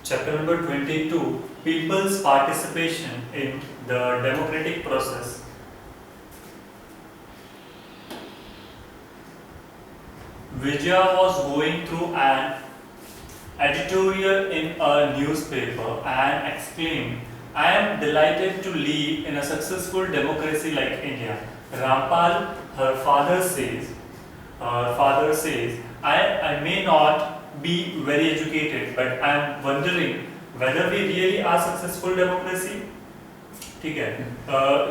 Chapter number 22, People's Participation in the Democratic Process. Vijaya was going through an editorial in a newspaper and exclaimed, "I am delighted to live in a successful democracy like India." Rampal, her father says, I may not be very educated, but I am wondering whether we really are successful democracy. ठीक है,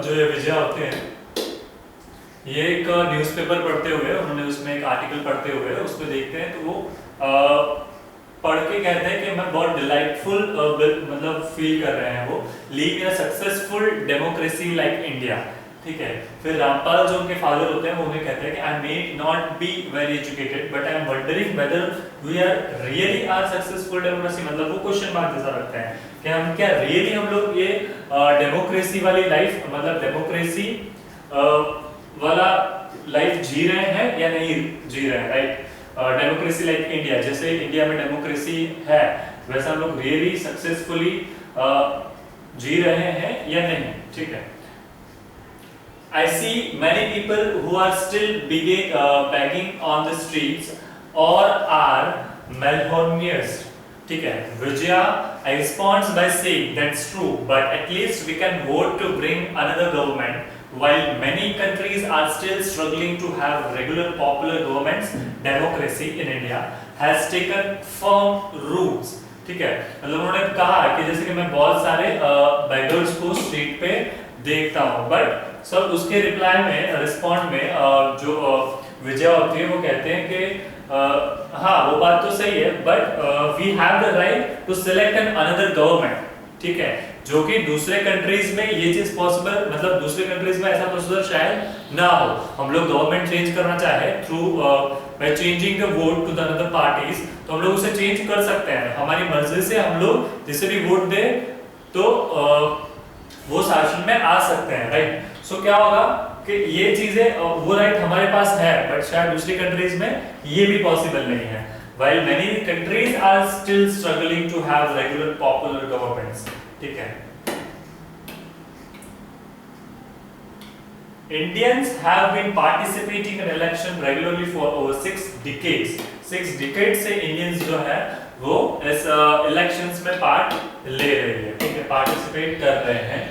जो ये विजय होते हैं, ये एक newspaper पढ़ते हुए, उन्होंने उसमें एक आर्टिकल पढ़ते हुए उसमें देखते हैं तो वो पढ़ के कहते हैं कि मैं बहुत डिलाइटफुल मतलब फील कर रहे हैं वो leave in a successful democracy like India. ठीक है, फिर रामपाल जो उनके फादर होते हैं वो उन्हें कहते हैं कि I may not be very educated but I am wondering whether we are really are successful democracy. मतलब वो क्वेश्चन मार्क जैसा रखते हैं कि हम क्या रियली हम लोग ये डेमोक्रेसी वाली लाइफ मतलब डेमोक्रेसी वाला लाइफ जी रहे हैं या नहीं जी रहे हैं, राइट। डेमोक्रेसी लाइक इंडिया, जैसे इंडिया में डेमोक्रेसी है वैसा हम लोग रियली सक्सेसफुली जी रहे हैं या नहीं। ठीक है, I see many people who are still begging on the streets or are malhonneurs. ठीक है, Vijaya responds by saying that's true, but at least we can vote to bring another government. While many countries are still struggling to have regular popular governments, democracy in India has taken firm roots. ठीक है, मतलब उन्होंने कहा कि जैसे कि मैं बहुत सारे बेगर्स को स्ट्रीट पे देखता हूँ, बट सब उसके रिप्लाई में रिस्पॉन्ड में जो विजय होती है वो कहते हैं कि हाँ वो बात तो सही है but we have the right to select an another government. ठीक है, जो कि दूसरे कंट्रीज में ये चीज पॉसिबल मतलब दूसरे कंट्रीज में ऐसा प्रोसीजर शायद ना हो। हम लोग गवर्नमेंट चेंज करना चाहे through by changing the vote to the another parties तो हम लोग उसे चेंज कर सकते हैं हमारी मर्जी से। हम लोग जिसे भी वोट दे तो वो शासन में आ सकते हैं, राइट। सो क्या होगा कि ये चीजें वो राइट हमारे पास है बट शायद दूसरी कंट्रीज में ये भी पॉसिबल नहीं है। While many countries are still struggling to have regular popular governments. ठीक है, Indians have been participating in election regularly for over 6 decades. 6 decades से Indians जो है वो इस elections में part ले रही है। ठीक है, participate कर रहे हैं।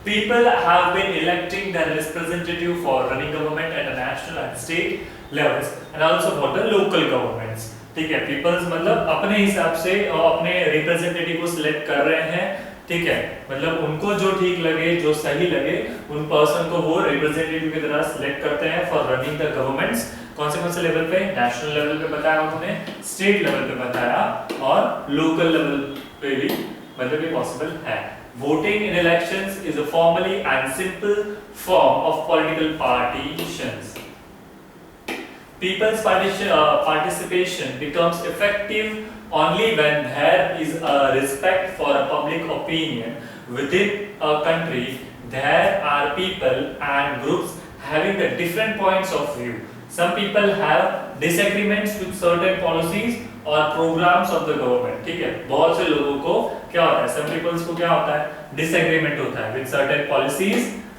People have been electing their representative for running government at a national and state levels and also for the local governments. ठीक है, पीपल्स मतलब अपने हिसाब से अपने रिप्रेजेंटेटिव को सिलेक्ट कर रहे हैं। ठीक है, मतलब उनको जो ठीक लगे जो सही लगे उन पर्सन को वो रिप्रेजेंटेटिव की तरह सिलेक्ट करते हैं फॉर रनिंग द गवर्नमेंट्स। कौन से लेवल पे? नेशनल लेवल पे बताया उन्होंने, स्टेट लेवल पे बताया और लोकल लेवल पे भी मतलब ये पॉसिबल है। Voting in elections is a formally and simple form of political partitions. People's participation becomes effective only when there is a respect for a public opinion within a country. There are people and groups having the different points of view. Some people have disagreements with certain policies और programmes of the government. ठीक है, बहुत से लोगों को क्या होता है, सम पीपल्स को क्या होता है, डिसएग्रीमेंट होता है with certain policies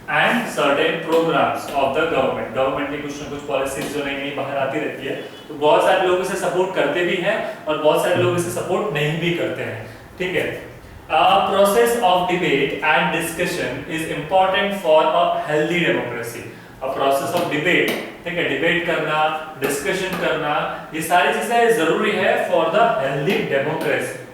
and certain programs of the government. Government की कुछ ना कुछ पॉलिसीज जो नई नई बाहर आती रहती है तो बहुत सारे लोग इसे सपोर्ट करते भी हैं और बहुत सारे लोग इसे सपोर्ट नहीं भी करते हैं। ठीक है, process of debate and discussion is important for a healthy democracy. A process of debate, ठीक है, डिबेट करना, डिस्कशन करना, ये सारी चीजें जरूरी है for the healthy democracy.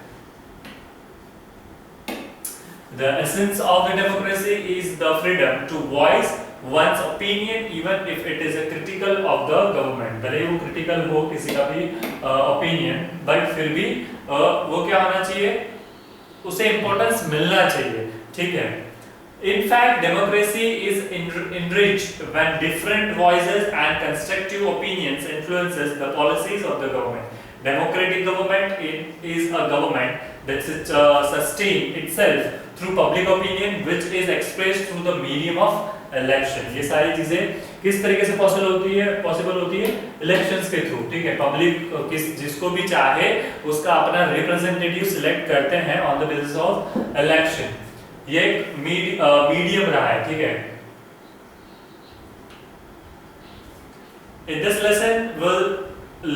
The essence of the democracy is the freedom to voice one's opinion even if it is a critical of the government। भले वो critical हो किसी का भी opinion but फिर भी वो क्या होना चाहिए, उसे importance मिलना चाहिए। ठीक है, in fact democracy is enriched when different voices and constructive opinions influences the policies of the government. Democratic government is a government that sustain itself through public opinion which is expressed through the medium of election. ये सारी चीजें किस तरीके से possible होती है elections के through, ठीक है। पब्लिक जिसको भी चाहे उसका अपना रिप्रेजेंटेटिव सिलेक्ट करते हैं on the basis of election. ये एक मीडियम रहा है, ठीक है। In this lesson we'll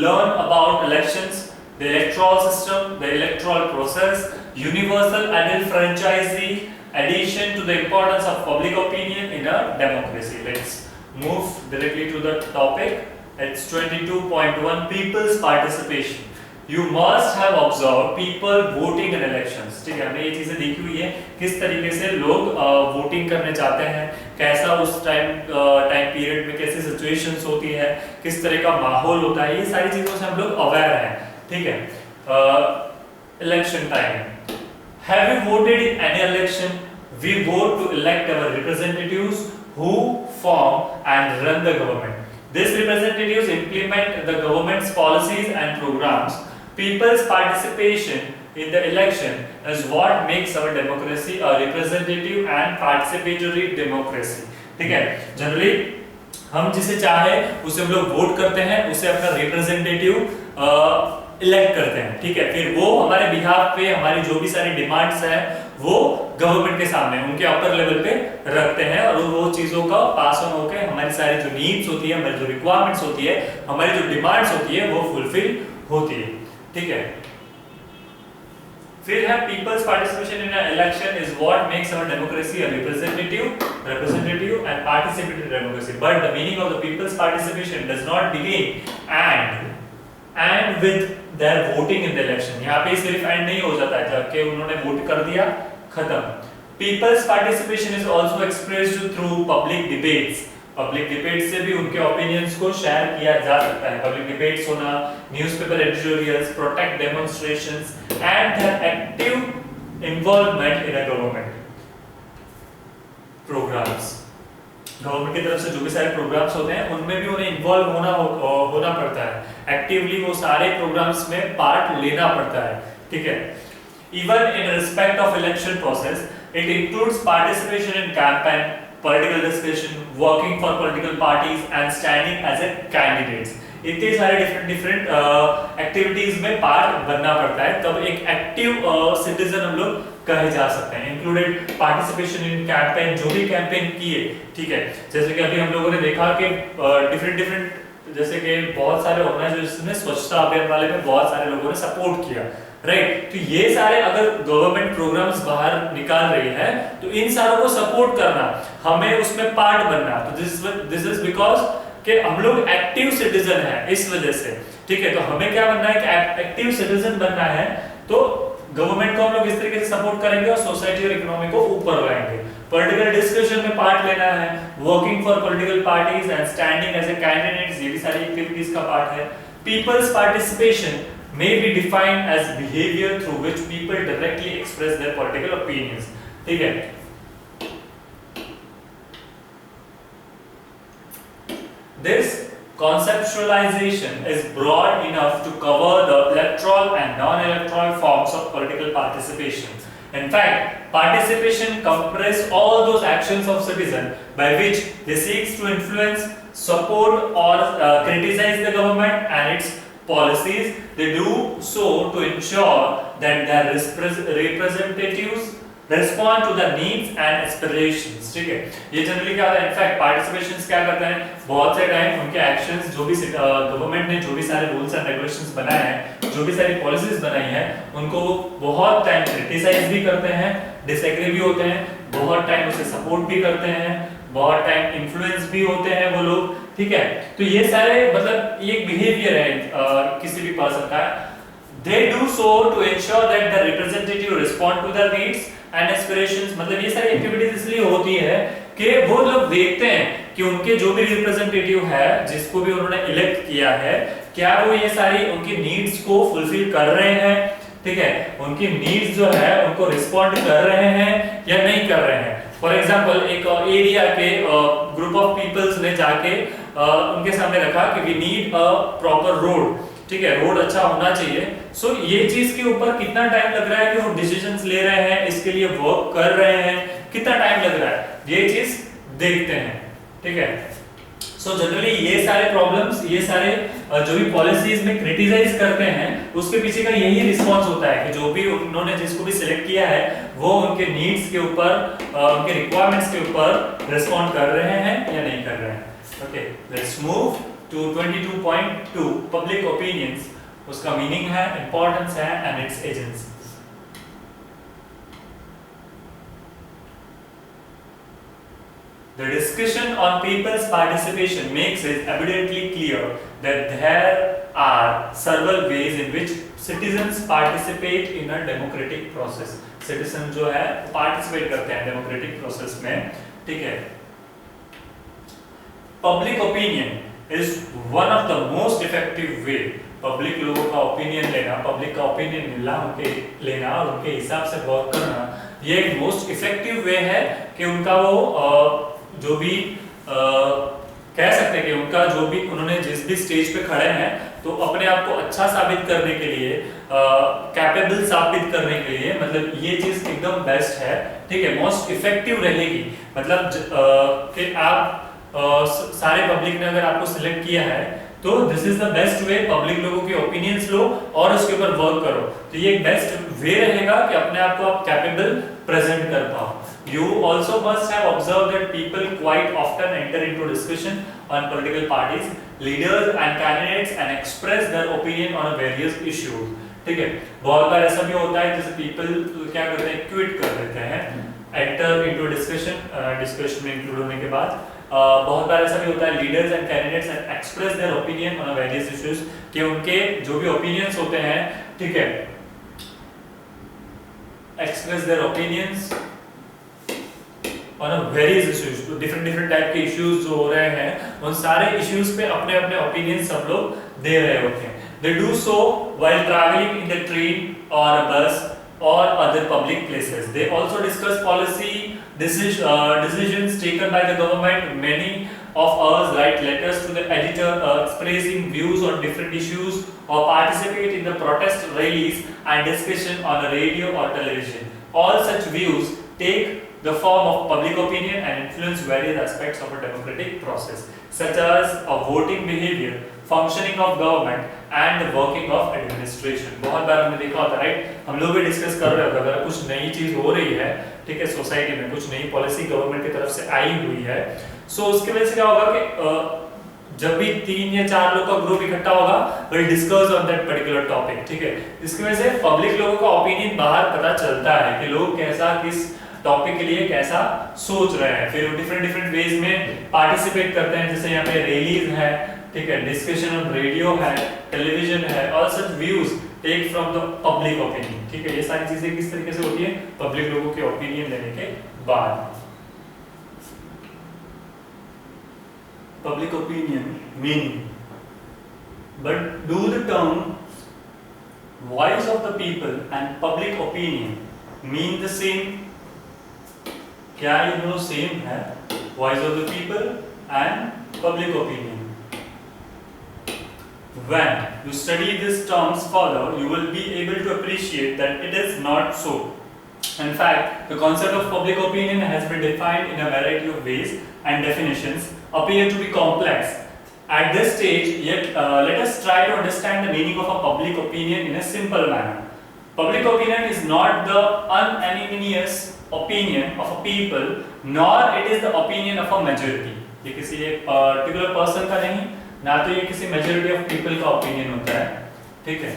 learn about elections, the electoral system, the electoral process, universal adult franchisee, addition to the importance of public opinion in a democracy. Let's move directly to the topic. It's 22.1 people's participation. You must have observed people voting in elections, ठीक है। हमने ये चीजें देखी हुई है किस तरीके से लोग वोटिंग करने जाते हैं, कैसा उस टाइम पीरियड में कैसी सिचुएशंस होती है, किस तरह का माहौल होता है, ये सारी चीजों से हम लोग अवेयर हैं, ठीक है। Election time, have you voted in any election? We vote to elect our representatives who form and run the government. These representatives implement the government's policies and programs. People's participation in the election is what makes our democracy a representative and participatory democracy. ठीक है, generally हम जिसे चाहे उसे हम लोग vote करते हैं, उसे अपना रिप्रेजेंटेटिव इलेक्ट करते हैं, ठीक है। फिर वो हमारे बिहाफ पे हमारी जो भी सारी डिमांड्स हैं वो गवर्नमेंट के सामने उनके अपर लेवल पे रखते हैं और वो चीजों का पास ऑन होकर हमारी सारी जो नीड्स होती है, हमारी जो रिक्वायरमेंट्स होती है, हमारी जो डिमांड्स होती है वो फुलफिल होती है, ठीक है। फिर है people's participation in an election is what makes our democracy a representative and participatory democracy. But the meaning of the people's participation does not begin and with their voting in the election. यहाँ पे सिर्फ and नहीं हो जाता है जबकि उन्होंने vote कर दिया, खत्म। People's participation is also expressed through public debates. Public debate से भी उनके ओपिनियंस को शेयर किया जा सकता है। पब्लिक डिबेट्स होना, newspaper editorials, protest demonstrations and their active involvement in a government programs. Government की तरफ से जो भी सारे प्रोग्राम्स होते हैं उनमें भी उन्हें इन्वॉल्व होना पड़ता है, एक्टिवली वो सारे प्रोग्राम्स में पार्ट लेना पड़ता है, ठीक है। Even in respect of election process it includes participation in campaign, political discussion, working for political parties and standing as a candidates. इतने सारे डिफरेंट एक्टिविटीज में पार्ट बनना पड़ता है, तब एक एक्टिव सिटीजन हम लोग कहे जा सकते हैं। इंक्लूडेड पार्टिसिपेशन इन कैंपेन, जो भी कैंपेन किए, ठीक है। जैसे कि अभी हम लोगों ने देखा कि डिफरेंट जैसे कि बहुत सारे ऑर्गेनाइजेशन ने स्वच्छता अभियान वाले में बहुत सारे लोगों ने सपोर्ट किया, राइट। तो ये सारे अगर गवर्नमेंट प्रोग्राम्स बाहर निकाल रही है तो इन सारों को सपोर्ट करना, हमें उसमें पार्ट बनना, तो दिस इज बिकॉज कि हम लोग एक्टिव सिटीजन हैं, इस वजह से, ठीक है। तो हमें क्या बनना है कि एक्टिव सिटीजन बनना है, तो गवर्नमेंट को हम लोग इस तरीके से सपोर्ट करेंगे और सोसाइटी और इकोनॉमी को ऊपर लाएंगे। पॉलिटिकल डिस्कशन में पार्ट लेना है, working for political parties and standing as a candidates, ये भी सारी एक्टिविटीज का पार्ट है। People's participation may be defined as behavior through which people directly express their political opinions, ठीक है। This conceptualization is broad enough to cover the electoral and non-electoral forms of political participation. In fact, participation comprises all those actions of citizen by which they seek to influence, support or criticize the government and its policies. They do so to ensure that their representatives respond to the needs and aspirations, ठीक है। ये generally क्या होता है, in fact participations क्या करते हैं, बहुत से टाइम उनके एक्शंस जो भी गवर्नमेंट ने जो भी सारे रूल्स एंड रेगुलेशंस बनाए हैं, जो भी सारी पॉलिसीज बनाई हैं, उनको बहुत टाइम क्रिटिसाइज भी करते हैं, डिसएग्री भी होते हैं, बहुत टाइम उसे सपोर्ट भी करते हैं, बहुत टाइम इन्फ्लुएंस भी होते हैं वो लोग, ठीक है। तो ये सारे मतलब ये एक बिहेवियर है किसी भी पर्सन का। They do so to ensure that the representative respond to their needs and aspirations. मतलब ये सारी एक्टिविटीज इसलिए होती है कि वो लोग देखते हैं कि उनके जो भी रिप्रेजेंटेटिव है, जिसको भी उन्होंने इलेक्ट किया है, क्या वो ये सारी उनकी नीड्स को फुलफिल कर रहे हैं, ठीक है। उनकी नीड्स जो है उनको रिस्पॉन्ड कर रहे हैं या नहीं कर रहे हैं। फॉर एग्जाम्पल एक एरिया के ग्रुप ऑफ पीपल्स ने जाके उनके सामने रखा कि we need a proper road, ठीक है, रोड अच्छा होना चाहिए। सो ये चीज के ऊपर कितना टाइम लग रहा है कि वो डिसीजंस ले रहे हैं, इसके लिए वर्क कर रहे हैं, कितना टाइम लग रहा है, ये चीज देखते हैं, ठीक है। सो जनरली ये सारे प्रॉब्लम्स, ये सारे जो भी पॉलिसीज में क्रिटिसाइज करते हैं उसके पीछे का यही रिस्पांस होता है कि जो भी उन्होंने जिसको भी सिलेक्ट किया है वो उनके नीड्स के ऊपर, उनके रिक्वायरमेंट्स के ऊपर रिस्पॉन्ड कर रहे हैं या नहीं कर रहे हैं। Okay, let's move to 22.2 public opinions. उसका मीनिंग है, इंपॉर्टेंस है and its agency. The discussion on people's participation makes it evidently clear that there are several ways in which citizens participate in a democratic process. Citizen जो है participate करते हैं democratic process में, ठीक है। Public opinion is one of the most effective way. Public लोगों का opinion लेना, public का opinion लेना और उनके हिसाब से work करना, ये एक most effective way है कि उनका वो जो भी कह सकते हैं कि उनका जो भी उन्होंने जिस भी स्टेज पे खड़े हैं तो अपने आप को अच्छा साबित करने के लिए, कैपेबल साबित करने के लिए, मतलब ये चीज एकदम बेस्ट है, ठीक है, मोस्ट इफेक्टिव रहेगी। मतलब कि आप सारे पब्लिक ने अगर आपको सिलेक्ट किया है तो this is the best way, public लोगों के ओपिनियंस लो और उसके ऊपर वर्क करो, तो ये एक बेस्ट वे रहेगा कि अपने आप को आप कैपेबल प्रेजेंट कर पाओ। You also must have observed that people quite often enter into discussion on political parties, leaders and candidates and express their opinion on various issues, ठीक है। बहुत बार ऐसा भी होता है जैसे people क्या करते हैं, क्विट कर देते हैं, enter into discussion, discussion में include होने के बाद बहुत बार ऐसा भी होता है leaders and candidates and express their opinion on various issues, कि उनके जो भी opinions होते हैं, ठीक है, express their opinions on a various issues, different type के issues जो हो रहे हैं उन सारे issues पे अपने अपने opinions सब लोग दे रहे होते हैं। They do so while traveling in the train or a bus or other public places. They also discuss policy decisions taken by the government. Many of us write letters to the editor expressing views on different issues or participate in the protest rallies and discussion on the radio or television. All such views take the form of public opinion and influence various aspects of a democratic process, such as a voting behavior, functioning of government and the working of administration. बहुत बार हमने देखा होता है, right, हम लोग भी discuss कर रहे होते हैं अगर कुछ नई चीज हो रही है, ठीक है, सोसाइटी में कुछ नई पॉलिसी गवर्नमेंट की तरफ से आई हुई है, सो उसकी वजह से क्या होगा कि जब भी 3 या 4 लोग का ग्रुप इकट्ठा होगा, we'll discuss on that particular topic, ठीक है। इसकी वजह से पब्लिक लोगों का ओपिनियन बाहर पता चलता है कि लोग कैसा किस टॉपिक के लिए कैसा सोच रहे हैं, फिर डिफरेंट वेज में पार्टिसिपेट करते हैं, जैसे यहाँ पे रैलीज है, ठीक है, डिस्कशन ऑन रेडियो है, टेलीविजन है, all such views take from the public opinion, ठीक है। ये सारी चीजें किस तरीके से होती है, पब्लिक लोगों के ओपिनियन लेने के बाद। Public opinion meaning, but do the term voice of the people and public opinion mean the same? क्या ये दोनों सेम है, voice of the people and public opinion? When you study these terms further, you will be able to appreciate that it is not so. In fact, the concept of public opinion has been defined in a variety of ways, and definitions appear to be complex. At this stage, yet let us try to understand the meaning of a public opinion in a simple manner. Public opinion is not the unanimous opinion of a people, nor it is the opinion of a majority. ये किसी एक particular person का नहीं, ना तो ये किसी majority of people का opinion होता है, ठीक है।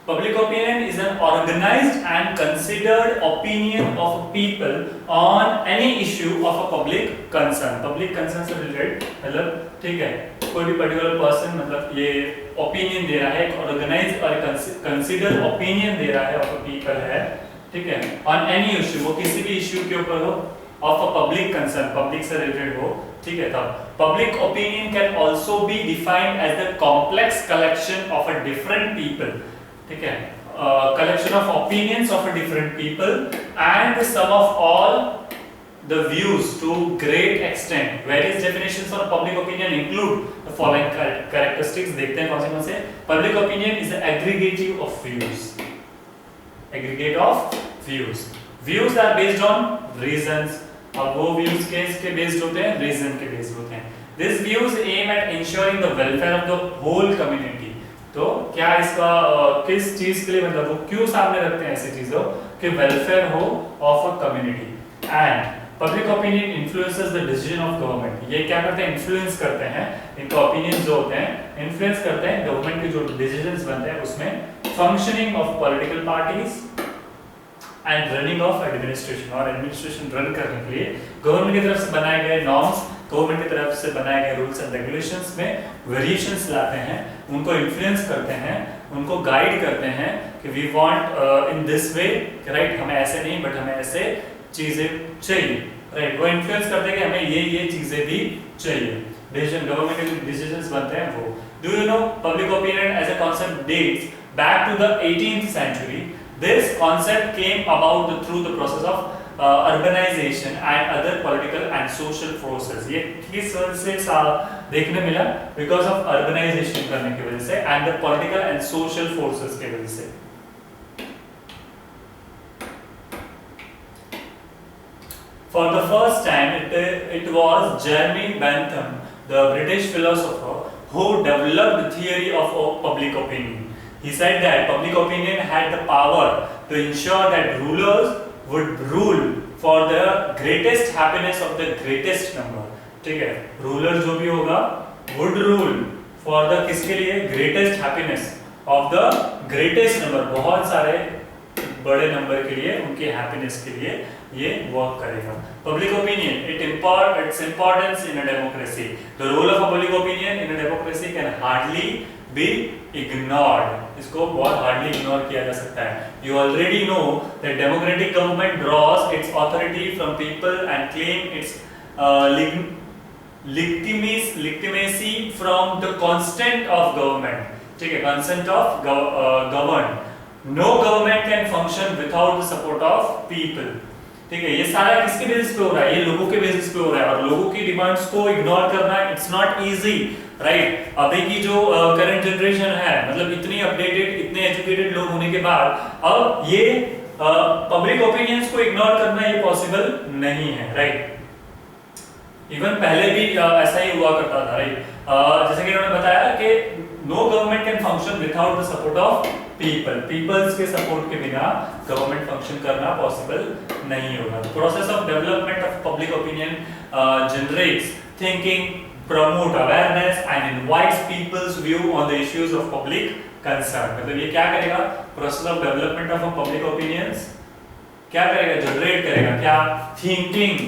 Public opinion is an organized and considered opinion of people on any issue of a public concern. Public concern से related, मतलब ठीक है, कोई भी particular person मतलब ये opinion दे रहा है, एक organized और considered opinion दे रहा है of a people है, ठीक है, on any issue, वो किसी भी issue के ऊपर हो, of a public concern, public से related हो, ठीक है। तब public opinion can also be defined as the complex collection of a different people, ठीक है, collection of opinions of a different people and the sum of all the views to great extent. Various definitions for public opinion include the following characteristics. देखते हैं कौन से? Public opinion is the aggregate of views. Aggregate of views. Views are based on reasons, अब वो views के based होते हैं, reason के बेस्ड होते हैं। This views aim at ensuring the welfare of the whole community. तो क्या इसका किस चीज के लिए मतलब वो क्यों सामने रखते हैं ऐसी चीजों कि वेलफेयर हो of a community. And public opinion influences the decision of government, ये क्या करते हैं, इन्फ्लुएंस करते हैं, इनका ओपिनियन जो होते हैं इन्फ्लुएंस करते हैं गवर्नमेंट के जो डिसीजंस बनते हैं उसमें, functioning of political parties and running of administration, और एडमिनिस्ट्रेशन रन करने के लिए गवर्नमेंट की तरफ से बनाए गए नॉर्म्स, गवर्नमेंट की तरफ से बनाए गए रूल्स एंड रेगुलेशंस में वेरिएशंस लाते हैं, उनको इन्फ्लुएंस करते हैं, उनको गाइड करते हैं कि we want in this way, right, हमें ऐसे नहीं बट हमें ऐसे चीजें चाहिए, राइट, वो इन्फ्लुएंस करते हैं कि हमें ये चीजें भी चाहिए। डिसीजन, गवर्नमेंट के डिसीजंस बनते हैं वो। Do you know public opinion as a concept dates back to the 18th century। This concept came about through the process of urbanization and other political and social forces। ये किस वजह से देखने मिला, because of urbanization करने की वजह से and the political and social forces की वजह से। For the first time, it was Jeremy Bentham, the British philosopher, who developed the theory of public opinion। He said that public opinion had the power to ensure that rulers would rule for the greatest happiness of the greatest number। ठीक है, ruler जो भी होगा would rule for the किसके लिए, greatest happiness of the greatest number, बहुत सारे बड़े नंबर के लिए, उनके हैप्पीनेस के लिए ये वर्क करेगा। Public opinion its importance in a democracy। The role of a public opinion in a democracy can hardly be ignored। इसको बहुत हार्डली इग्नोर किया जा सकता है। You already know that democratic government draws its authority from people and claim its legitimacy from the consent of government। ठीक है, consent of governed। No government can function without the support of people। ठीक है, ये सारा किसके basis पे हो रहा है, ये लोगों के बेसिस पे हो रहा है, और लोगों की डिमांड्स को इग्नोर करना इट्स नॉट इजी, राइट। अभी की जो करंट जनरेशन है, मतलब इतनी अपडेटेड, इतने एजुकेटेड लोग होने के बाद अब ये पब्लिक ओपिनियंस को इग्नोर करना ये पॉसिबल नहीं है, राइट। इवन पहले भी ऐसा ही हुआ करता था, राइट। जैसे कि उन्होंने बताया कि no government can function without the support of people, people's के सपोर्ट के बिना गवर्नमेंट फंक्शन करना पॉसिबल नहीं होगा। The process of development of public opinion generates thinking, promote awareness and invites people's view on the issues of public concern। मतलब ये क्या करेगा, process of development of public opinions क्या करेगा, जनरेट करेगा क्या, थिंकिंग,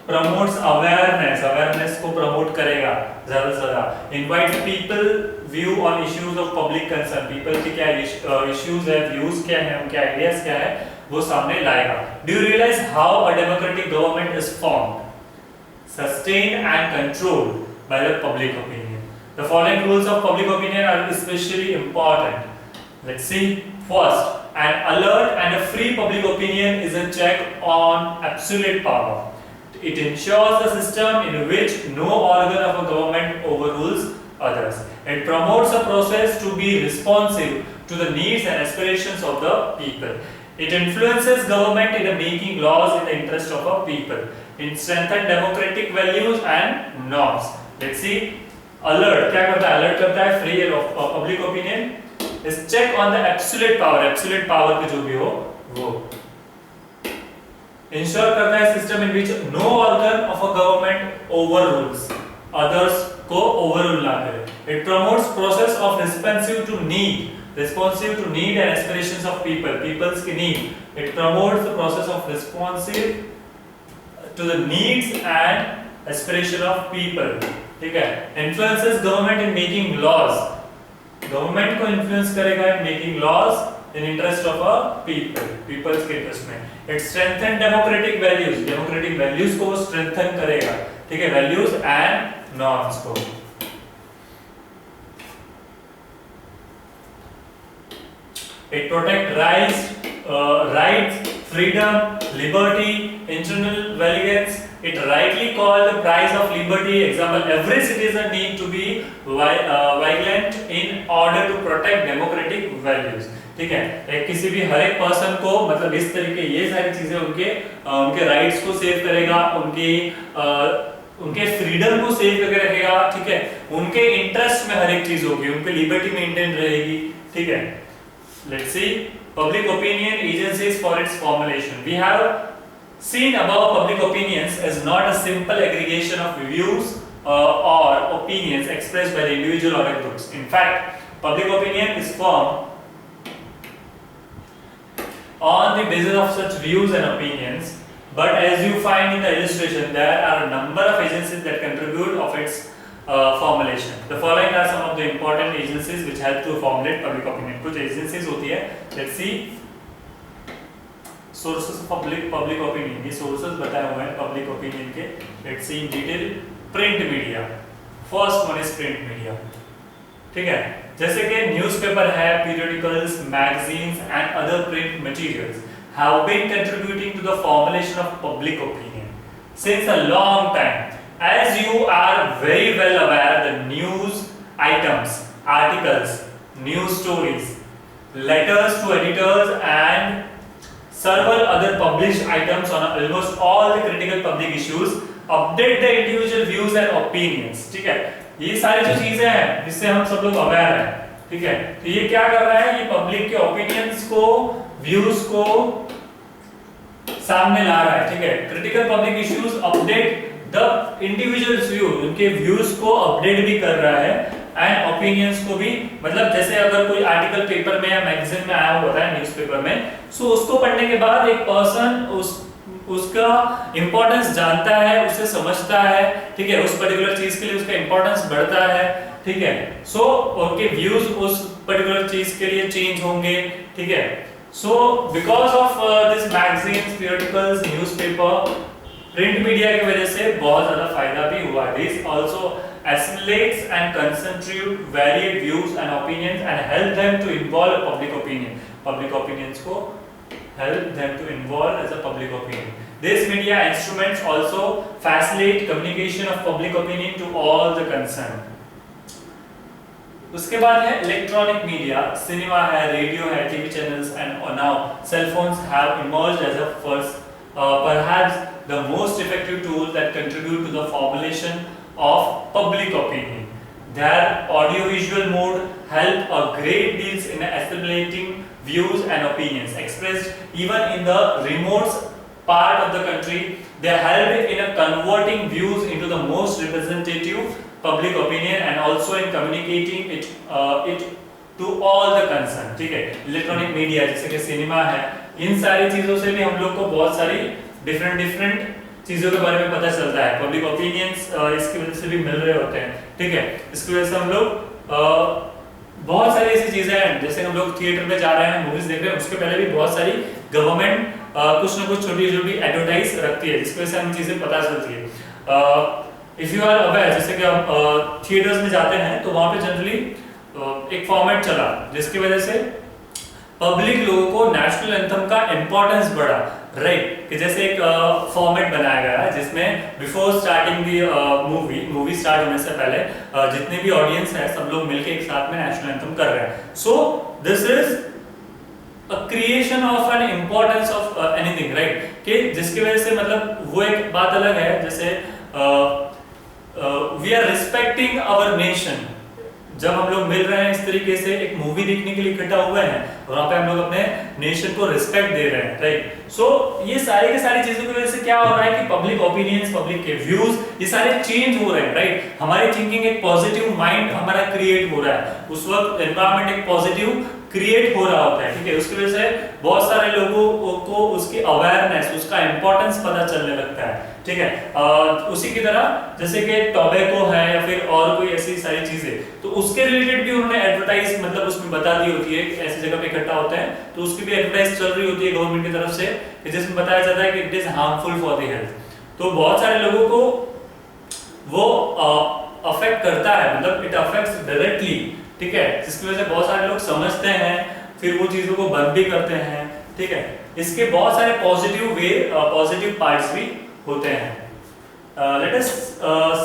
प्रमोट्स अवेयरनेस, अवेयरनेस को promote करेगा ज्यादा से ज्यादा, invites people view on issues of public concern, people के क्या इश्यूज है, व्यूज क्या है, उनके आइडियाज क्या है, वो सामने लाएगा। Do you realize how a democratic government is formed, sustained and controlled by the public opinion? The following rules of public opinion are especially important। Let's see। First, an alert and a free public opinion is a check on absolute power। It ensures a system in which no organ of a government overrules others। It promotes a process to be responsive to the needs and aspirations of the people। It influences government in making laws in the interest of a people। It strengthens democratic values and norms। Let's see। Alert क्या करता है, alert करता है free of public opinion is check on the absolute power, absolute power के जो भी हो वो ensure करता है system in which no organ of a government overrules others को overrule ना करे। It promotes process of responsive to need and aspirations of people, people's की need। It promotes the process of responsive to the needs and aspiration of people। ठीक है, influences government in making laws, government को influence करेगा in making laws in interest of a people, peoples के interest में। It strengthen democratic values, democratic values को strengthen करेगा, ठीक है, values and norms को। It protect rights, freedom, liberty, internal values। It rightly called the price of liberty। Example, every citizen need to be vigilant in order to protect democratic values। ठीक है। एक किसी भी हर एक पर्सन को मतलब इस तरीके ये सारी चीजें उनके राइट्स को सेव करेगा, उनके फ्रीडम को सेव करके रखेगा, ठीक है। उनके इंटरेस्ट में हर एक चीज होगी, उनकी लिबर्टी मेंटेन रहेगी, ठीक है। Let's see public opinion agencies for its formulation. We have seen above public opinions as not a simple aggregation of views or opinions expressed by the individual or a groups. In fact, public opinion is formed on the basis of such views and opinions, but as you find in the illustration, there are a number of agencies that contribute of its formulation. The following are some of the important agencies which help to formulate public opinion. कुछ agencies होती है, let's see sources of public opinion. ये sources बताए हुए हैं public opinion के. Let's see in detail. Print media. First one is print media. ठीक है, जैसे कि न्यूज़पेपर है, periodicals, magazines and other print materials have been contributing to the formulation of public opinion since a long time. As you are very well aware, the news items, articles, news stories, letters to editors and several other published items on almost all the critical public issues update the individual views and opinions. ठीक है, ये सारी जो चीजें हैं जिससे हम सब लोग अवेयर हैं, ठीक है। तो ये क्या कर रहा है, ये पब्लिक के ओपिनियंस को, व्यूज को सामने ला रहा है, ठीक है। Critical public issues update the individuals view, उनके व्यूज को अपडेट भी कर रहा है एंड ओपिनियंस को भी। मतलब जैसे अगर कोई आर्टिकल पेपर में या मैगजीन में आया होता है, न्यूज़पेपर में, सो उसको पढ़ने के बाद एक पर्सन उसका इंपॉर्टेंस जानता है, उसे समझता है, ठीक है। उस पर्टिकुलर चीज के लिए उसका इंपॉर्टेंस बढ़ता है, ठीक है। सो उनके व्यूज उस पर्टिकुलर चीज के लिए चेंज होंगे, ठीक है। So because of this magazines, periodicals, newspaper, print media की वजह से बहुत ज्यादा फायदा भी हुआ। This also assimilates and concentrate varied views and opinions and help them to involve public opinion. Public opinions को help them to involve as a public opinion. These media instruments also facilitate communication of public opinion to all the concerned. उसके बाद है electronic media, cinema है, radio है, TV channels and now cell phones have emerged as a first perhaps the most effective tool that contribute to the formulation of public opinion. Their audiovisual mode help a great deals in assimilating views and opinions expressed even in the remote part of the country. They help in converting views into the most representative public opinion and also in communicating it to all the concerned. ठीक है, electronic media जैसे कि cinema है, इन सारी चीजों से भी हम लोग को बहुत सारी डिफरेंट चीजों के बारे में पता चलता है। पब्लिक ओपिनियंस इसकी वजह से भी मिल रहे होते हैं, ठीक है। इसकी वजह से हम लोग बहुत सारी ऐसी चीजें हैं, जैसे हम लोग थिएटर में जा रहे हैं, मूवीज देख रहे हैं, उसके पहले भी बहुत सारी गवर्नमेंट कुछ ना कुछ छोटी छोटी एडवर्टाइज रखती है, जिसकी वजह से हमें चीजें पता चलती है। इफ यू आर अवेयर, जैसे कि आप थिएटर्स में जाते हैं तो वहां पे जनरली एक फॉर्मेट चला जिसकी वजह से पब्लिक लोगों को नेशनल एंथम का इंपॉर्टेंस बढ़ा, राइट। कि जैसे एक फॉर्मेट बनाया गया है जिसमें before starting the movie start होने से पहले जितने भी ऑडियंस है सब लोग मिलके एक साथ में नेशनल एंथम कर रहे हैं। So this is a creation of an importance of anything, right. कि जिसकी वजह से मतलब वो एक बात अलग है, जैसे we are respecting our nation. जब हम लोग मिल रहे हैं इस तरीके से एक मूवी देखने के लिए इकट्ठा हुए हैं, वहां पे हम लोग अपने नेशन को रिस्पेक्ट दे रहे हैं, राइट। सो ये सारी की सारी चीजों की वजह से क्या हो रहा है कि पब्लिक ओपिनियंस, पब्लिक के व्यूज, ये सारे चेंज हो रहे हैं, राइट। हमारी थिंकिंग, एक पॉजिटिव माइंड हमारा क्रिएट हो रहा है, उस वक्त एनवायरनमेंट एक पॉजिटिव क्रिएट हो रहा होता है, ठीक है। उसकी वजह से बहुत सारे लोगों को उसकी अवेयरनेस, उसका इंपॉर्टेंस पता चलने लगता है, ठीक है। उसी की तरह जैसे कि टोबैको है या फिर और कोई ऐसी सारी चीजें, तो उसके रिलेटेड भी उन्होंने एडवर्टाइज मतलब उसमें बता दी होती है कि ऐसी जगह पे इकट्ठा होते हैं, तो उसकी भी एडवर्टाइज चल रही होती है गवर्नमेंट की तरफ से, जिसमें बताया जाता है कि it is harmful for the health. तो बहुत सारे लोगों को वो अफेक्ट करता है, मतलब इट अफेक्ट्स डायरेक्टली, ठीक है। जिसकी वजह से बहुत सारे लोग समझते हैं, फिर वो चीजों को बंद भी करते हैं, ठीक है। इसके बहुत सारे पॉजिटिव पार्ट्स भी होते हैं। Let us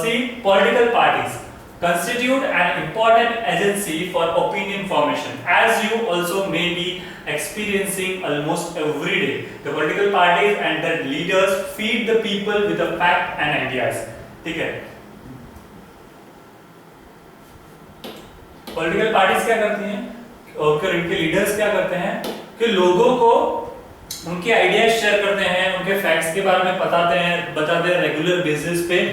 see political parties. constitute an important agency for opinion formation, as you also may be experiencing almost every day. The political parties and their leaders feed the people with the fact and ideas. ठीक है, political parties क्या करती हैं और इनके leaders क्या करते हैं कि लोगों को उनके आइडियाज शेयर करते हैं, उनके फैक्ट्स के बारे में बताते हैं रेगुलर बेसिस पे.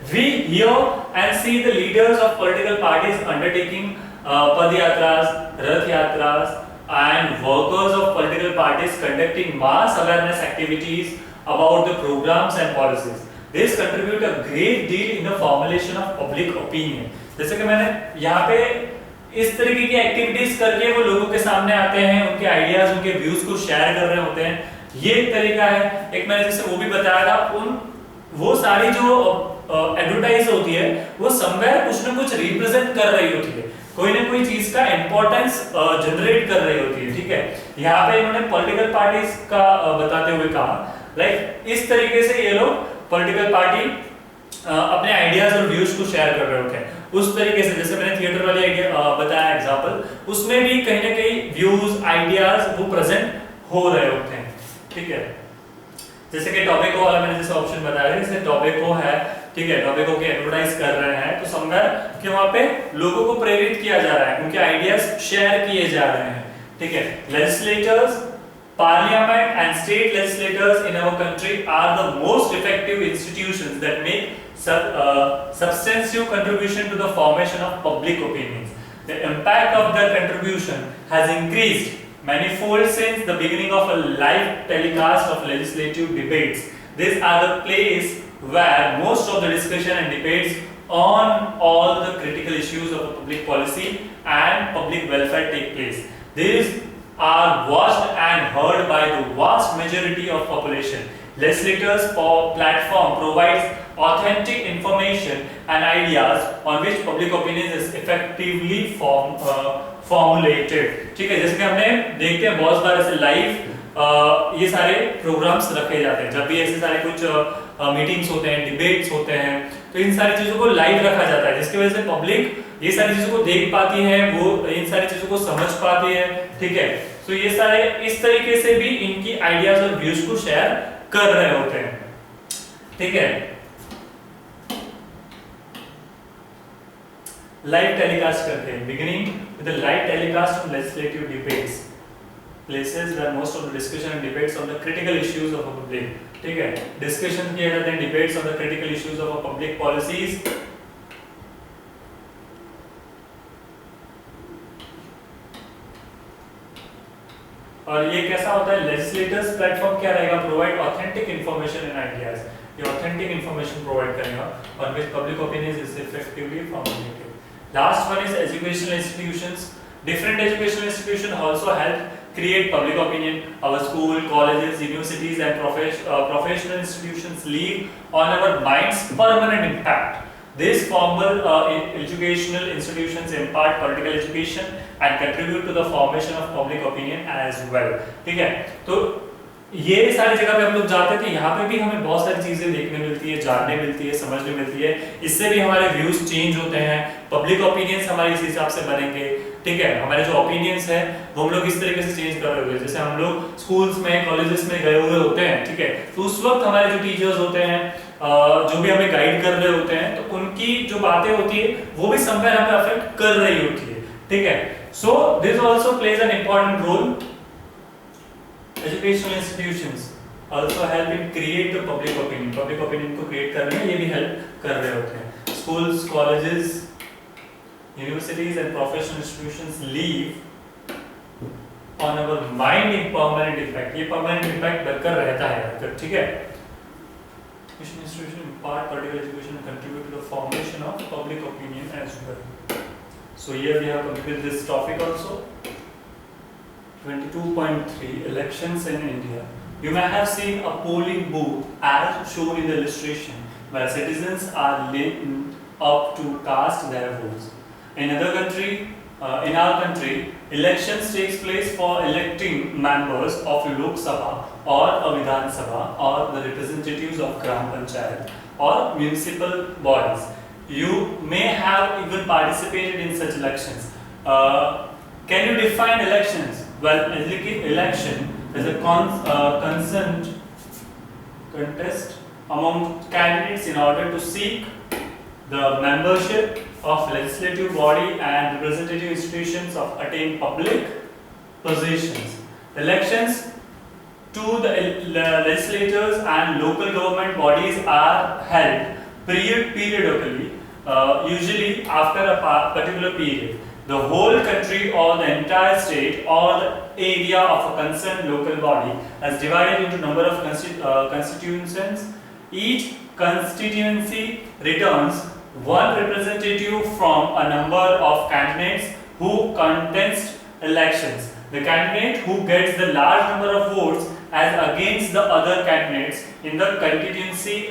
We hear and see the leaders of political parties undertaking padayatras, rath yatras, and workers of political parties conducting mass awareness activities about the programs and policies. This contribute a great deal in the formulation of public opinion. जैसे कि मैंने यहाँ पे इस तरीके की activities करके वो लोगों के सामने आते हैं, उनके आइडियाज, उनके व्यूज को शेयर कर रहे होते हैं. ये एक तरीका है. एक मैंने जैसे वो भी बताया था, वो सारी जो एडवर्टाइज होती है वो समवेयर कुछ ना कुछ रिप्रेजेंट कर रही होती है, कोई ना कोई चीज का इंपॉर्टेंस जनरेट कर रही होती है. ठीक है, यहाँ पे इन्होंने पॉलिटिकल पार्टीज का बताते हुए कहा लाइक इस तरीके से ये लोग पॉलिटिकल पार्टी अपने आइडियाज और व्यूज को शेयर कर रहे होते हैं. उस तरीके से जैसे मैंने थिएटर वाली आइडिया बताया एग्जांपल, उसमें भी कहीं ना कहीं व्यूज आइडियाज वो प्रेजेंट हो रहे होते हैं. ठीक है, जैसे कि टॉबैको वाला मैंने जैसे ऑप्शन बताया, जैसे टॉबैको है, ठीक है, टॉबैको की एडवर्टाइज कर रहे हैं तो समवेयर कि वहां पे लोगों को प्रेरित किया जा रहा है, उनके आइडियाज शेयर किए जा रहे हैं. ठीक है, legislators, parliament and state legislators in our country are the most effective institutions that make substantive contribution to the formation of public opinions. The impact of their contribution has increased manifold since the beginning of a live telecast of legislative debates. These are the place where most of the discussion and debates on all the critical issues of public policy and public welfare take place. These are watched and heard by the vast majority of population. Legislators' platform provides authentic information and ideas on which public opinion is effectively formulated. ठीक है, जैसे कि हमने देखते हैं बहुत बार ऐसे live ये सारे प्रोग्राम्स रखे जाते हैं, जब भी ऐसे सारे कुछ मीटिंग्स होते हैं, डिबेट्स होते हैं, तो इन सारी चीजों को लाइव रखा जाता है जिसकी वजह से पब्लिक ये सारी चीजों को देख पाती है, वो इन सारी चीजों को समझ पाती है. ठीक है, तो ये सारे इस तरीके से भी इनकी आइडियाज और व्यूज को शेयर कर रहे होते हैं. ठीक है, लाइव टेलीकास्ट करते हैं, beginning with the live telecast of legislative debates, places where most of the discussion and debates on the critical issues of a public. ठीक है, डिस्कशन किए जाते हैं, debates on the critical issues of a public policies. और ये कैसा होता है, लेजिस्लेटर्स प्लेटफॉर्म क्या रहेगा, provide authentic information and ideas. ये ऑथेंटिक इंफॉर्मेशन प्रोवाइड करेगा और which public opinion is effectively formulated. Last one is educational institutions. Different educational institutions also help create public opinion. Our school, colleges, universities and professional institutions leave on our minds permanent impact. These formal educational institutions impart political education and contribute to the formation of public opinion as well. ठीक है, तो ये सारी जगह पे हम लोग जाते हैं तो यहाँ पे भी हमें बहुत सारी चीजें देखने मिलती है, जानने मिलती है, समझने मिलती है. इससे भी हमारे व्यूज चेंज होते हैं, पब्लिक ओपिनियंस हमारे इस हिसाब से बनेंगे. ठीक है, हमारे जो ओपिनियंस है वो हम लोग इस तरीके से चेंज कर रहे होते हैं. जैसे हम लोग स्कूल्स में, कॉलेजेस में गए हुए होते हैं, ठीक है, तो उस वक्त हमारे जो टीचर्स होते हैं, जो भी हमें गाइड कर रहे होते हैं, तो उनकी जो बातें होती है वो भी समवेयर हमें अफेक्ट कर रही होती है. ठीक है, so this also plays an important role. Educational institutions also help in create the public opinion. Public opinion को create करने में ये भी help कर रहे होते हैं. Schools, colleges, universities and professional institutions leave on our mind in permanent impact. ये permanent impact बनकर रहता है अगर, ठीक है. Education institution impart political education and contribute to the formation of public opinion as well. So here we have completed this topic also. 22.3 Elections in India. You may have seen a polling booth as shown in the illustration where citizens are lined up to cast their votes. In our country, elections takes place for electing members of Lok Sabha or a Vidhan Sabha or the representatives of Gram Panchayat or municipal bodies. you may have even participated in such elections. Can you define elections? Well, election is a consent contest among candidates in order to seek the membership of legislative body and representative institutions of attain public positions. Elections to the legislators and local government bodies are held periodically, usually after a particular period. The whole country or the entire state or the area of a concerned local body is divided into number of constituencies. Each constituency returns one representative from a number of candidates who contest elections. The candidate who gets the large number of votes as against the other candidates in the constituency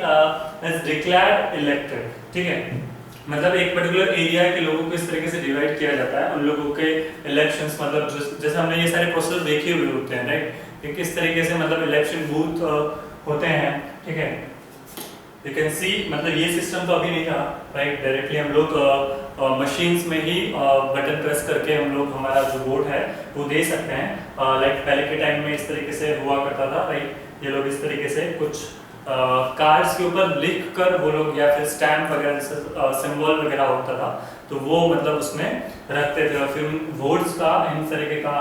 is declared elected. ठीक है, मतलब एक particular area के लोगों को इस तरीके से डिवाइड किया जाता है। उन लोगों के इलेक्शंस मतलब जैसे हमने ये सारे प्रोसेस देखे हुए होते हैं, राइट, कि किस तरीके से मतलब इलेक्शन बूथ होते हैं। ठीक है, यू कैन सी मतलब ये सिस्टम तो अभी नहीं था, राइट, डायरेक्टली हम लोग मशीन्स में ही बटन प्रेस करके हम लोग हमारा जो वोट है वो दे सकते हैं। लाइक पहले के टाइम में इस तरीके से हुआ करता था, राइट, ये लोग इस तरीके से कुछ कार्ड्स के ऊपर लिख कर वो लोग या फिर स्टैम्प वगैरह सिंबल वगैरह होता था तो वो मतलब उसमें रखते थे और फिर वोट्स का इन तरीके का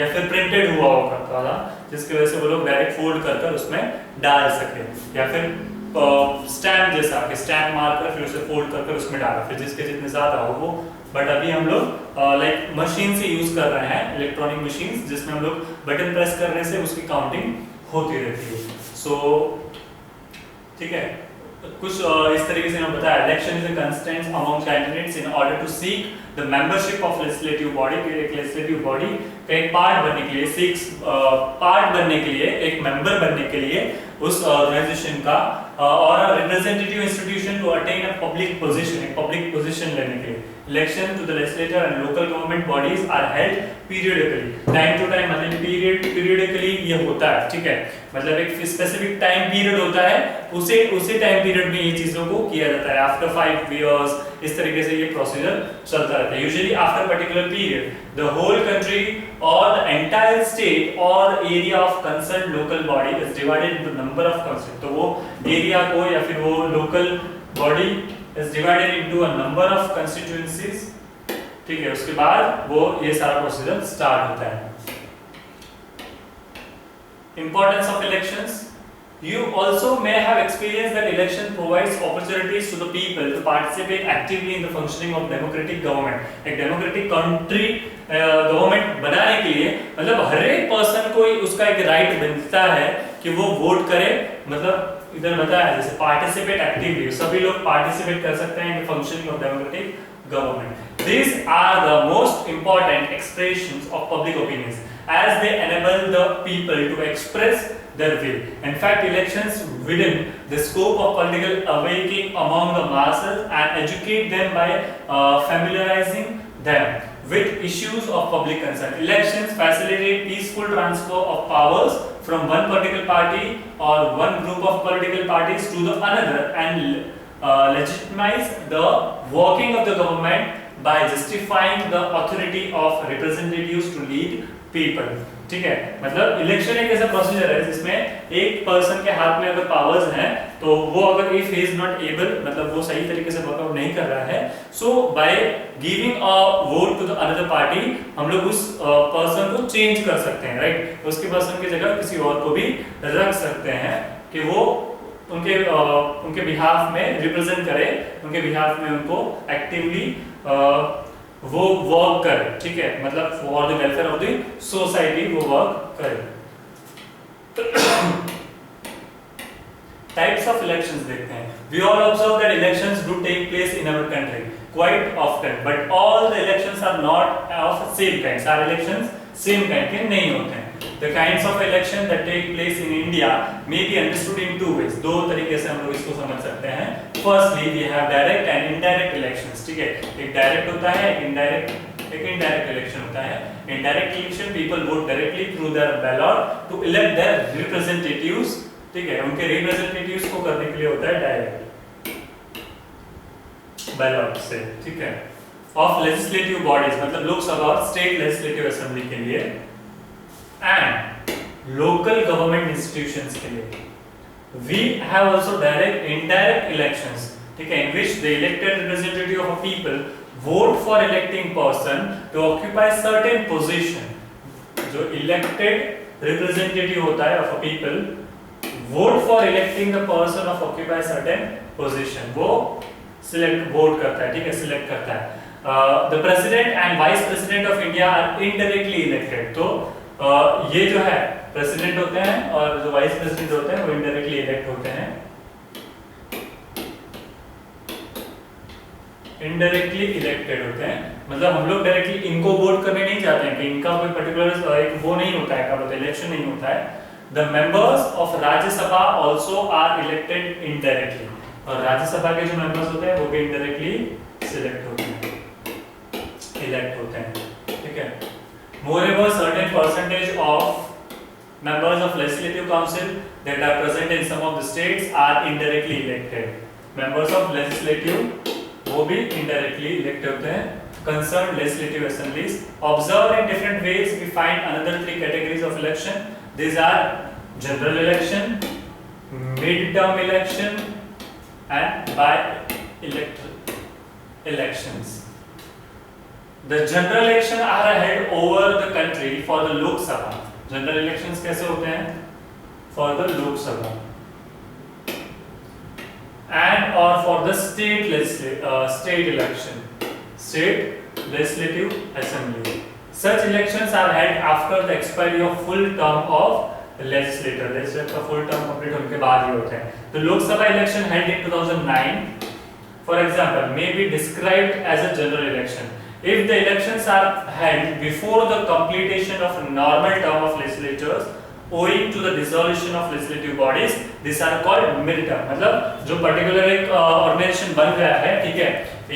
या फिर प्रिंटेड हुआ करता था जिसकी वजह से वो लोग डायरेक्ट फोल्ड कर कर उसमें डाल सके या फिर स्टैम्प जैसा कि स्टैम्प मार कर फिर उसे फोल्ड कर कर उसमें डाला फिर जिसके जितने ज़्यादा हो वो। बट अभी हम लोग लाइक मशीन से यूज़ कर रहे हैं, इलेक्ट्रॉनिक मशीन जिसमें हम लोग बटन प्रेस करने से उसकी काउंटिंग होती रहती है। सो ठीक है, कुछ इस तरीके से बताया election is a constant among candidates in order to seek the membership of legislative body. एक लेजिस्लेटिव बॉडी का एक पार्ट बनने के लिए पार्ट बनने के लिए एक मेंबर बनने के लिए उस ऑर्गेनाइजेशन का और representative institution to attain a public position, एक पब्लिक पोजीशन लेने के लिए election to the legislator and local government bodies are held periodically, time to time मतलब पीरियडिकली ये होता है। ठीक है, मतलब एक स्पेसिफिक टाइम पीरियड होता है, उसी टाइम पीरियड में ये चीजों को किया जाता है। आफ्टर 5 years इस तरीके से ये प्रोसीजर चलता रहता है। Usually after particular period the whole country और द एंटायर स्टेट और area of concern local body is divided into number of concern. तो वो एरिया को या फिर वो local body is divided into a number of constituencies. ठीक है, उसके बाद वो ये सारा प्रोसीजर स्टार्ट होता है। Importance of elections. You also may have experienced that election provides opportunities to the people to participate actively in the functioning of democratic government. एक democratic country government बनाने के लिए मतलब हर एक पर्सन को उसका एक राइट बनता है कि वो वोट करे। मतलब इधर बताया जैसे पार्टिसिपेट एक्टिवली, सभी लोग पार्टिसिपेट कर सकते हैं in the functioning of democratic government. These are the most important expressions of public opinions as they enable the people to express their will. In fact, elections within the scope of political awakening among the masses and educate them by familiarizing them with issues of public concern. Elections facilitate peaceful transfer of powers from one political party or one group of political parties to the another and legitimize the working of the government by justifying the authority of representatives to lead people. ठीक है, मतलब election एक ऐसा procedure है जिसमें एक person के हाथ में अगर पावर्स हैं तो वो अगर if he is not able मतलब वो सही तरीके से वर्कआउट नहीं कर रहा है, so by giving a vote to the another party हम लोग उस पर्सन को चेंज कर सकते हैं, राइट। उसके पर्सन की जगह किसी और को भी रख सकते हैं कि वो उनके बिहाफ में रिप्रेजेंट करे, उनके बिहाफ में उनको एक्टिवली वो वर्क करे। ठीक है, मतलब for the welfare of the society वो वर्क करे। टाइप्स ऑफ इलेक्शंस देखते हैं। We all observe that elections do take place in our country quite often, but all the elections are not of same kind. सारे elections same kind के नहीं होते हैं। The kinds of election that take place in India may be understood in two ways. दो तरीके से हम लोग इसको समझ सकते हैं। Firstly, we have direct and indirect elections. ठीक है, एक डायरेक्ट होता है, एक इनडायरेक्ट इलेक्शन होता है। Indirect election, people vote directly through their ballot to elect their representatives. ठीक है, उनके representatives को करने के लिए होता है डायरेक्ट। बैलॉट से, ठीक है, ऑफ लेजिस्लेटिव बॉडीज मतलब लोकसभा और स्टेट लेजिस्लेटिव असेंबली के लिए एंड लोकल गवर्नमेंट इंस्टीट्यूशंस के लिए। We have also direct indirect elections, ठीक है, in which the elected representative of a people vote for electing person to occupy certain position. जो elected representative होता है of a people vote for electing the person of occupy certain position, वो select vote करता है, ठीक है, select करता है। The president and vice president of India are indirectly elected. तो ये जो है प्रेसिडेंट होते हैं और जो वाइस प्रेसिडेंट होते हैं वो इनडायरेक्टली इलेक्ट होते हैं, इनडायरेक्टली इलेक्टेड होते हैं। मतलब हम लोग डायरेक्टली इनको वोट करने नहीं जाते हैं कि इनका कोई पर्टिकुलर एक वो नहीं होता है, क्या बोलते हैं, इलेक्शन नहीं होता है। The members of Rajya Sabha also are elected indirectly, और राज्यसभा के जो मेंबर्स होते हैं वो भी इनडायरेक्टली सिलेक्ट होते हैं, इलेक्ट होते हैं, ठीक है। Moreover, certain percentage of members of legislative council that are present in some of the states are indirectly elected. Members of legislative वो भी indirectly elected होते हैं। Concerned legislative assemblies observed in different ways. We find another 3 categories of election. These are general election, mid-term election, and by-electoral elections. The general election are held over the country for the Lok Sabha. General elections कैसे होते हैं? For the Lok Sabha and or for the state election, state legislative assembly. Such elections are held after the expiry of full term of legislator. Legislator का full term complete होने के बाद ही होते हैं। The Lok Sabha election held in 2009, for example, may be described as a general election. If the elections are held before the completion of a normal term of legislatures owing to the dissolution of legislative bodies, these are called mid-term। मतलब जो particular एक organisation बन गया है, ठीक है,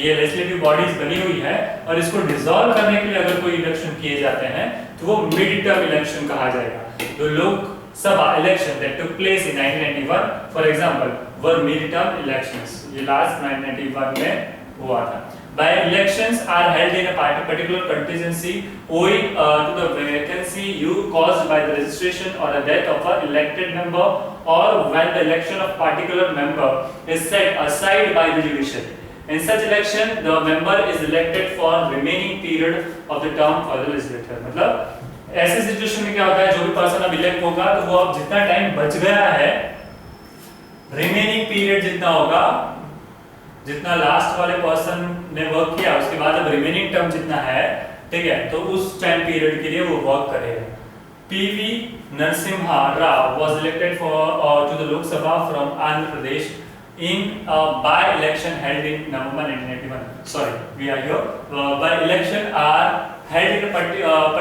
ये legislative bodies बनी हुई है और इसको डिसॉल्व करने के लिए अगर कोई इलेक्शन किए जाते हैं तो वो मिड टर्म इलेक्शन कहा जाएगा। तो Lok Sabha election that took place in 1991 for example were mid-term elections। ये लास्ट 1991 में हुआ था। By elections are held in a particular contingency owing to the vacancy caused by the registration or the death of an elected member, or when the election of particular member is set aside by the judiciary. In such election, the member is elected for remaining period of the term for the legislature। मतलब ऐसे situation में क्या होता है, जो भी person अब elect होगा तो वो अब जितना टाइम बच गया है, रिमेनिंग पीरियड जितना होगा, जितना लास्ट वाले पर्सन ने वर्क किया उसके बाद अब रिमेनिंग टर्म जितना है, ठीक है, तो उस टाइम पीरियड के लिए वो वर्क करेगा। PV Narasimha Rao was elected to the Lok Sabha from Andhra Pradesh in a by-election held in November 1981. Sorry, we are here. By-election are held in a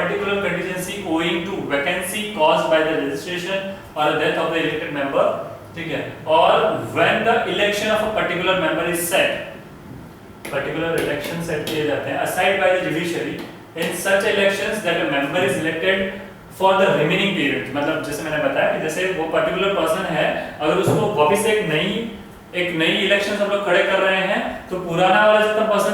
particular contingency owing to vacancy caused by the registration or the death of the elected member, ठीक है, और when the election of a particular member is set, particular election set किए जाते हैं aside by the judiciary in such elections that a member is elected for the remaining period। मतलब जैसे मैंने बताया कि जैसे वो particular person है, अगर उसको वापस एक नई इलेक्शन हम लोग खड़े कर रहे हैं तो पुराना वाला जितना पर्सन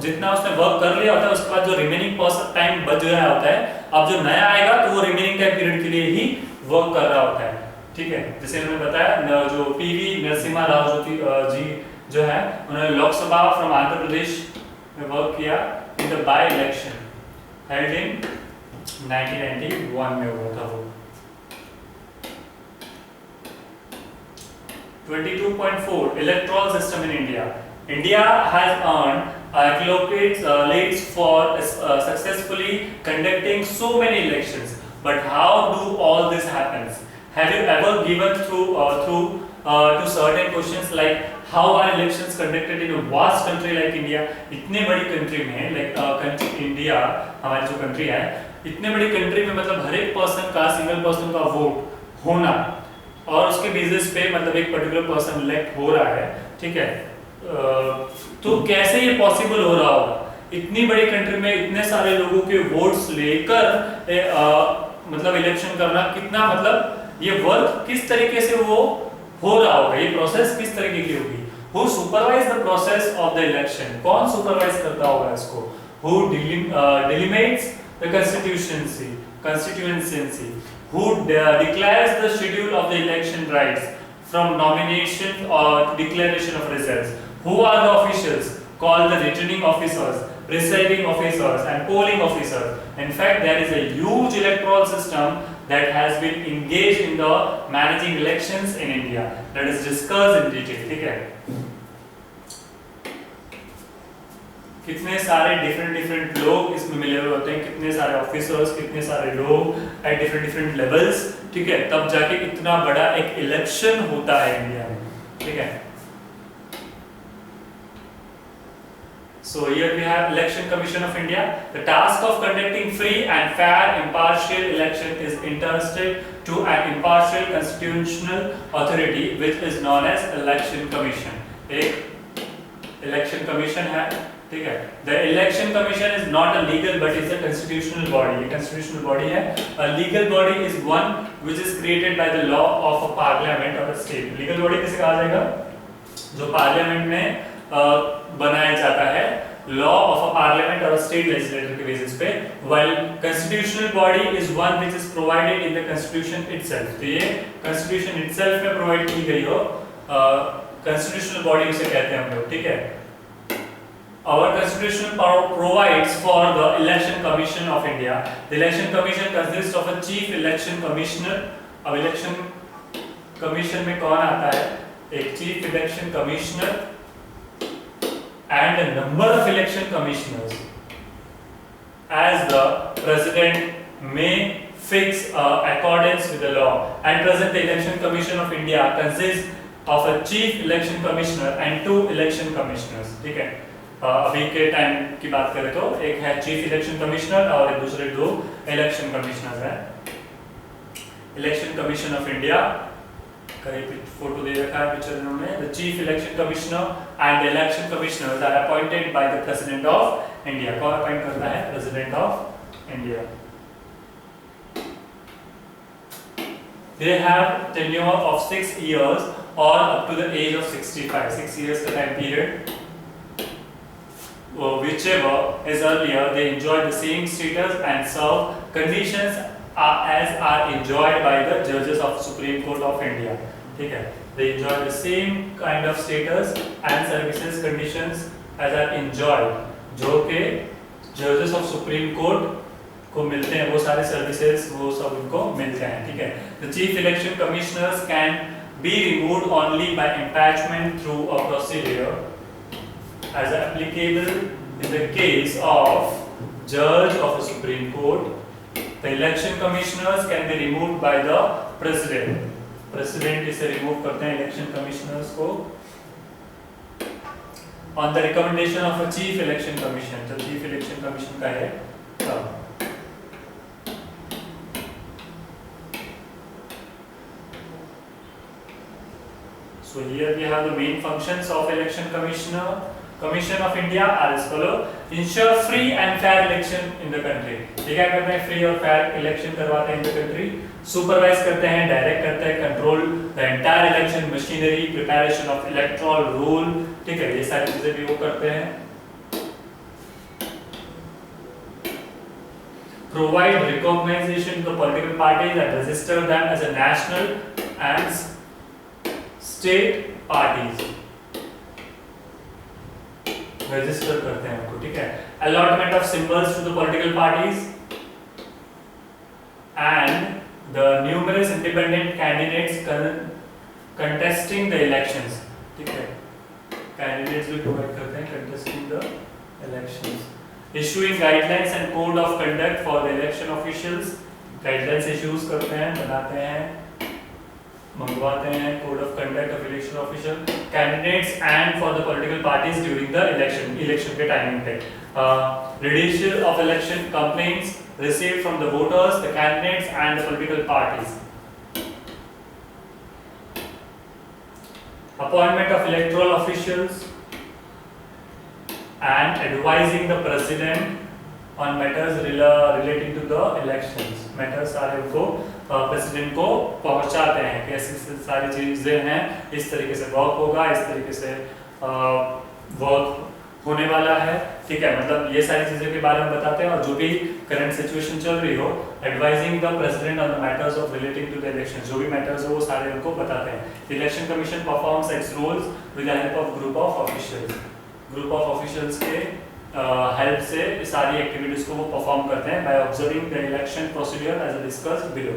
जितना उसने वर्क कर लिया होता है उसके बाद जो रिमेनिंग पर्सन टाइम बच गया होता है, अब जो नया आएगा तो वो रिमेनिंग टाइम पीरियड के लिए ही वर्क कर रहा होता है, ठीक है। जैसे मैंने बताया जो पीवी नरसिम्हा राव जी जो है उन्होंने लोकसभा फ्रॉम आंध्र प्रदेश में वर्क किया in the by election held in 1991 में हुआ था वो। 22.4 electoral system in India. India has earned accolades for successfully conducting so many elections, but how do all this happens? Have you ever given through to certain questions like how are elections conducted in a vast country like India? इतने बड़ी country में country India हमारी जो country है, इतने बड़ी country में मतलब हर एक पर्सन का सिंगल पर्सन का वोट होना और उसके बेसिस पे मतलब एक पर्टिकुलर पर्सन इलेक्ट हो रहा है, ठीक है, तो कैसे ये पॉसिबल हो रहा होगा? इतनी बड़ी कंट्री में इतने सारे लोगों के वोट्स लेकर मतलब इलेक्शन करना कितना मतलब ये वर्क किस तरीके से वो हो रहा होगा, ये प्रोसेस किस तरीके की होगी? Who supervise the process of the election? कौन supervise करता होगा इसको? Who delimits the constituency? Who declares the schedule of the election rights from nomination or declaration of results? Who are the officials? Called the returning officers, presiding officers, and polling officers. In fact, there is a huge electoral system that has been engaged in the managing elections in India. That is discussed in detail. ठीक है? कितने सारे different लोग इसमें मिले हुए होते हैं, कितने सारे ऑफिसर्स, कितने सारे लोग एट डिफरेंट लेवल्स, ठीक है, तब जाके इतना बड़ा एक इलेक्शन होता है इंडिया में, ठीक है। So here we have Election Commission of India. The task of conducting free and fair impartial election is entrusted to an impartial constitutional authority which is known as Election Commission. एक Election Commission है, ठीक है। The Election Commission is not a legal but is a constitutional body. ये constitutional body है। A legal body is one which is created by the law of a parliament or a state. Legal body किसे कहा जाएगा? जो parliament में बनाया जाता है, law of a parliament or a state legislature के बेसिस पे, while constitutional body is one which is provided in the constitution itself. तो ये constitution itself में provide की गई हो, constitutional body उसे कहते हैं हम लोग, ठीक है। Our constitution provides for the Election Commission of India. The Election Commission consists of a chief election commissioner. अब election commission में कौन आता है? एक chief election commissioner and a number of election commissioners, as the president may fix accordance with the law. At present, the Election Commission of India consists of a chief election commissioner and 2 election commissioners. ठीक है, अभी के time की बात करें तो एक है चीफ इलेक्शन कमिश्नर और दूसरे 2 इलेक्शन कमिश्नर हैं। इलेक्शन कमीशन ऑफ इंडिया कहीं फोटो दे रखा है पिक्चर इन्होंने। The chief election commissioner and the election commissioners are appointed by the president of India. कौन अपॉइंट करता है? President of India. They have tenure of 6 years or up to the age of 65. 6 years का time period. Whichever is earlier, they enjoy the same status and serve conditions as are enjoyed by the judges of Supreme Court of India. ठीक है, they enjoy the same kind of status and services conditions as are enjoyed, जो के judges of Supreme Court को मिलते हैं, वो सारे services वो सब उनको मिलते हैं, ठीक है। The chief election commissioners can be removed only by impeachment through a procedure as applicable in the case of judge of a Supreme Court. The election commissioners can be removed by the president. President इसे remove करते हैं election commissioners को on the recommendation of a chief election commission. तो chief election commission का है तब। So here we have the main functions of election commission of India are as follows: ensure free and fair election in the country. ये क्या करते हैं? free और fair election करवाते हैं in the country. Supervise करते हैं, direct करते हैं, control the entire election machinery, preparation of electoral roll, ठीक है, ये सारी चीजें भी वो करते हैं। Provide recognition to the political parties and register them as a national and state parties. Register करते हैं उनको, ठीक है। Allotment of symbols to the political parties and the numerous independent candidates contesting the elections, ठीक है। Candidates भी provide करते हैं contesting the elections. Issuing guidelines and code of conduct for the election officials. Guidelines issues करते हैं, बनाते हैं, मंगवाते हैं code of conduct of election official, candidates and for the political parties during the election के timing पे। Redressal of election complaints received from the voters, the candidates and the political parties. Appointment of electoral officials and advising the president on matters relating to the elections. Matters सारे उनको president को पहुंचाते हैं कि ऐसी सारी चीजें हैं, इस तरीके से वर्क होगा, इस तरीके से वर्क होने वाला है, ठीक है। मतलब ये सारी चीज़ों के बारे में बताते हैं, और जो भी करंट सिचुएशन चल रही हो, advising the president on the matters of relating to the election, जो भी मैटर्स हो वो सारे उनको बताते हैं। Election commission performs its roles with the help of group of officials, group of officials के हेल्प से सारी एक्टिविटीज को वो परफॉर्म करते हैं by observing the election procedure as discussed below.